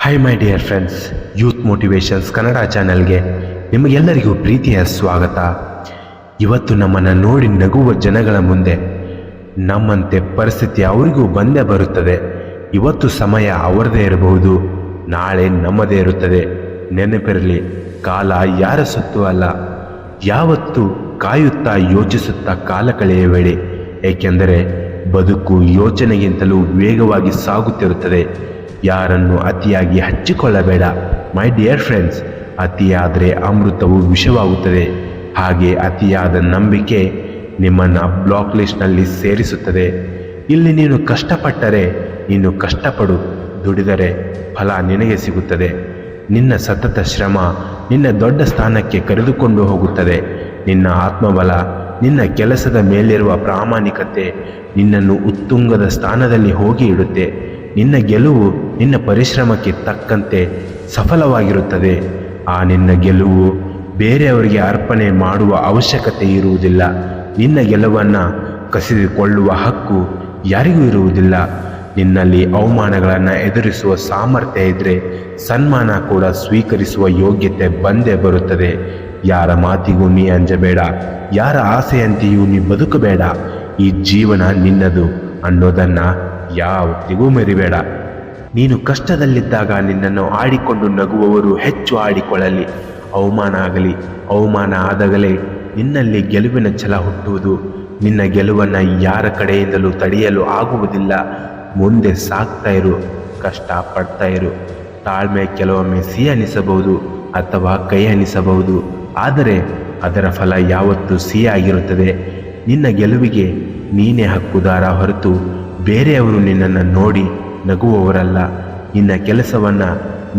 Hi my dear friends, youth motivations Kannada ಚಾನೆಲ್ಗೆ ನಿಮಗೆಲ್ಲರಿಗೂ ಪ್ರೀತಿಯ ಸ್ವಾಗತ. ಇವತ್ತು ನಮ್ಮನ್ನು ನೋಡಿ ನಗುವ ಜನಗಳ ಮುಂದೆ ನಮ್ಮಂತೆ ಪರಿಸ್ಥಿತಿ ಅವರಿಗೂ ಬಂದೇ ಬರುತ್ತದೆ. ಇವತ್ತು ಸಮಯ ಅವರದೇ ಇರಬಹುದು, ನಾಳೆ ನಮ್ಮದೇ ಇರುತ್ತದೆ. ನೆನಪಿರಲಿ, ಕಾಲ ಯಾರ ಸೊತ್ತು ಅಲ್ಲ. ಯಾವತ್ತು ಕಾಯುತ್ತಾ ಯೋಚಿಸುತ್ತಾ ಕಾಲ ಕಳೆಯಬೇಡಿ, ಏಕೆಂದರೆ ಬದುಕು ಯೋಚನೆಗಿಂತಲೂ ವೇಗವಾಗಿ ಸಾಗುತ್ತಿರುತ್ತದೆ. ಯಾರನ್ನು ಅತಿಯಾಗಿ ಹಚ್ಚಿಕೊಳ್ಳಬೇಡ ಮೈ ಡಿಯರ್ ಫ್ರೆಂಡ್ಸ್. ಅತಿಯಾದರೆ ಅಮೃತವು ವಿಷವಾಗುತ್ತದೆ. ಹಾಗೆ ಅತಿಯಾದ ನಂಬಿಕೆ ನಿಮ್ಮನ್ನು ಬ್ಲಾಕ್ ಲಿಸ್ಟ್ನಲ್ಲಿ ಸೇರಿಸುತ್ತದೆ. ಇಲ್ಲಿ ನೀನು ಕಷ್ಟಪಟ್ಟರೆ ನೀನು ಕಷ್ಟಪಡು, ದುಡಿದರೆ ಫಲ ನಿನಗೆ ಸಿಗುತ್ತದೆ. ನಿನ್ನ ಸತತ ಶ್ರಮ ನಿನ್ನ ದೊಡ್ಡ ಸ್ಥಾನಕ್ಕೆ ಕರೆದುಕೊಂಡು ಹೋಗುತ್ತದೆ. ನಿನ್ನ ಆತ್ಮಬಲ, ನಿನ್ನ ಕೆಲಸದ ಮೇಲಿರುವ ಪ್ರಾಮಾಣಿಕತೆ ನಿನ್ನನ್ನು ಉತ್ತುಂಗದ ಸ್ಥಾನದಲ್ಲಿ ಹೋಗಿ ಇಡುತ್ತೆ. ನಿನ್ನ ಗೆಲುವು ನಿನ್ನ ಪರಿಶ್ರಮಕ್ಕೆ ತಕ್ಕಂತೆ ಸಫಲವಾಗಿರುತ್ತದೆ. ಆ ನಿನ್ನ ಗೆಲುವು ಬೇರೆಯವರಿಗೆ ಅರ್ಪಣೆ ಮಾಡುವ ಅವಶ್ಯಕತೆ ಇರುವುದಿಲ್ಲ. ನಿನ್ನ ಗೆಲುವನ್ನು ಕಸಿದುಕೊಳ್ಳುವ ಹಕ್ಕು ಯಾರಿಗೂ ಇರುವುದಿಲ್ಲ. ನಿನ್ನಲ್ಲಿ ಅವಮಾನಗಳನ್ನು ಎದುರಿಸುವ ಸಾಮರ್ಥ್ಯ ಇದ್ದರೆ ಸನ್ಮಾನ ಕೂಡ ಸ್ವೀಕರಿಸುವ ಯೋಗ್ಯತೆ ಬಂದೇ ಬರುತ್ತದೆ. ಯಾರ ಮಾತಿಗೂ ನೀ ಅಂಜಬೇಡ, ಯಾರ ಆಸೆಯಂತೆಯೂ ನೀ ಬದುಕಬೇಡ. ಈ ಜೀವನ ನಿನ್ನದು ಅನ್ನೋದನ್ನು ಯಾವತ್ತಿಗೂ ಮರಿಬೇಡ. ನೀನು ಕಷ್ಟದಲ್ಲಿದ್ದಾಗ ನಿನ್ನನ್ನು ಆಡಿಕೊಂಡು ನಗುವವರು ಹೆಚ್ಚು ಆಡಿಕೊಳ್ಳಲಿ. ಅವಮಾನ ಆಗಲಿ, ಅವಮಾನ ಆದಾಗಲೇ ನಿನ್ನಲ್ಲಿ ಗೆಲುವಿನ ಛಲ ಹುಟ್ಟುವುದು. ನಿನ್ನ ಗೆಲುವನ್ನು ಯಾರ ಕಡೆಯಿಂದಲೂ ತಡೆಯಲು ಆಗುವುದಿಲ್ಲ. ಮುಂದೆ ಸಾಗ್ತಾ ಇರು, ಕಷ್ಟ ಪಡ್ತಾ ಇರು. ತಾಳ್ಮೆ ಕೆಲವೊಮ್ಮೆ ಸಿಹಿ ಅನಿಸಬಹುದು ಅಥವಾ ಕೈ ಅನಿಸಬಹುದು, ಆದರೆ ಅದರ ಫಲ ಯಾವತ್ತೂ ಸಿಹಿಯಾಗಿರುತ್ತದೆ. ನಿನ್ನ ಗೆಲುವಿಗೆ ನೀನೇ ಹಕ್ಕುದಾರ ಹೊರತು ಬೇರೆಯವರು ನಿನ್ನನ್ನು ನೋಡಿ ನಗುವವರಲ್ಲ. ನಿನ್ನ ಕೆಲಸವನ್ನು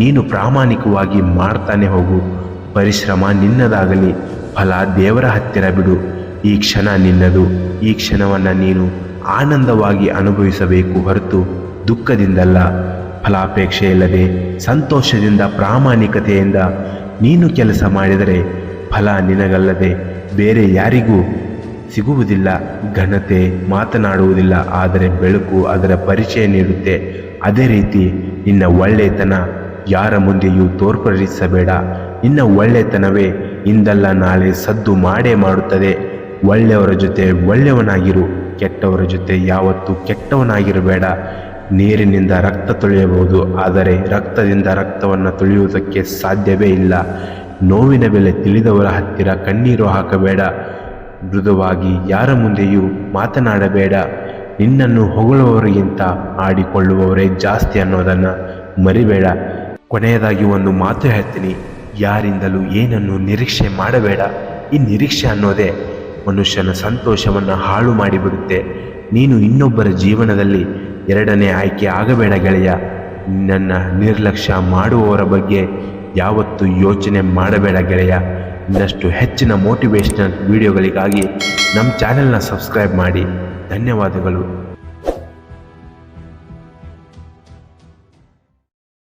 ನೀನು ಪ್ರಾಮಾಣಿಕವಾಗಿ ಮಾಡ್ತಾನೆ ಹೋಗು. ಪರಿಶ್ರಮ ನಿನ್ನದಾಗಲಿ, ಫಲ ದೇವರ ಹತ್ತಿರ ಬಿಡು. ಈ ಕ್ಷಣ ನಿನ್ನದು. ಈ ಕ್ಷಣವನ್ನು ನೀನು ಆನಂದವಾಗಿ ಅನುಭವಿಸಬೇಕು ಹೊರತು ದುಃಖದಿಂದಲ್ಲ. ಫಲಾಪೇಕ್ಷೆ ಇಲ್ಲದೆ ಸಂತೋಷದಿಂದ ಪ್ರಾಮಾಣಿಕತೆಯಿಂದ ನೀನು ಕೆಲಸ ಮಾಡಿದರೆ ಫಲ ನಿನಗಲ್ಲದೆ ಬೇರೆ ಯಾರಿಗೂ ಸಿಗುವುದಿಲ್ಲ. ಘನತೆ ಮಾತನಾಡುವುದಿಲ್ಲ, ಆದರೆ ಬೆಳಕು ಅದರ ಪರಿಚಯ ನೀಡುತ್ತೆ. ಅದೇ ರೀತಿ ನಿನ್ನ ಒಳ್ಳೆತನ ಯಾರ ಮುಂದೆಯೂ ತೋರ್ಪಡಿಸಬೇಡ. ನಿನ್ನ ಒಳ್ಳೆತನವೇ ಇಂದಲ್ಲ ನಾಳೆ ಸದ್ದು ಮಾಡೇ ಮಾಡುತ್ತದೆ. ಒಳ್ಳೆಯವರ ಜೊತೆ ಒಳ್ಳೆಯವನಾಗಿರು, ಕೆಟ್ಟವರ ಜೊತೆ ಯಾವತ್ತೂ ಕೆಟ್ಟವನಾಗಿರಬೇಡ. ನೀರಿನಿಂದ ರಕ್ತ ತೊಳೆಯಬಹುದು, ಆದರೆ ರಕ್ತದಿಂದ ರಕ್ತವನ್ನು ತೊಳೆಯುವುದಕ್ಕೆ ಸಾಧ್ಯವೇ ಇಲ್ಲ. ನೋವಿನ ಬೆಲೆ ತಿಳಿದವರ ಹತ್ತಿರ ಕಣ್ಣೀರು ಹಾಕಬೇಡ. ಮೃದುವಾಗಿ ಯಾರ ಮುಂದೆಯೂ ಮಾತನಾಡಬೇಡ. ನಿನ್ನನ್ನು ಹೊಗಳುವವರಿಗಿಂತ ಆಡಿಕೊಳ್ಳುವವರೇ ಜಾಸ್ತಿ ಅನ್ನೋದನ್ನು ಮರಿಬೇಡ. ಕೊನೆಯದಾಗಿ ಒಂದು ಮಾತು ಹೇಳ್ತೀನಿ, ಯಾರಿಂದಲೂ ಏನನ್ನು ನಿರೀಕ್ಷೆ ಮಾಡಬೇಡ. ಈ ನಿರೀಕ್ಷೆ ಅನ್ನೋದೇ ಮನುಷ್ಯನ ಸಂತೋಷವನ್ನು ಹಾಳು ಮಾಡಿಬಿಡುತ್ತೆ. ನೀನು ಇನ್ನೊಬ್ಬರ ಜೀವನದಲ್ಲಿ ಎರಡನೇ ಆಯ್ಕೆ ಆಗಬೇಡ ಗೆಳೆಯ. ನಿನ್ನನ್ನು ನಿರ್ಲಕ್ಷ್ಯ ಮಾಡುವವರ ಬಗ್ಗೆ ಯಾವತ್ತೂ ಯೋಚನೆ ಮಾಡಬೇಡ ಗೆಳೆಯ. ಇನ್ನಷ್ಟು ಹೆಚ್ಚಿನ ಮೋಟಿವೇಶ್ನಲ್ ವಿಡಿಯೋಗಳಿಗಾಗಿ ನಮ್ಮ ಚಾನೆಲ್ನ ಸಬ್ಸ್ಕ್ರೈಬ್ ಮಾಡಿ. ಧನ್ಯವಾದಗಳು.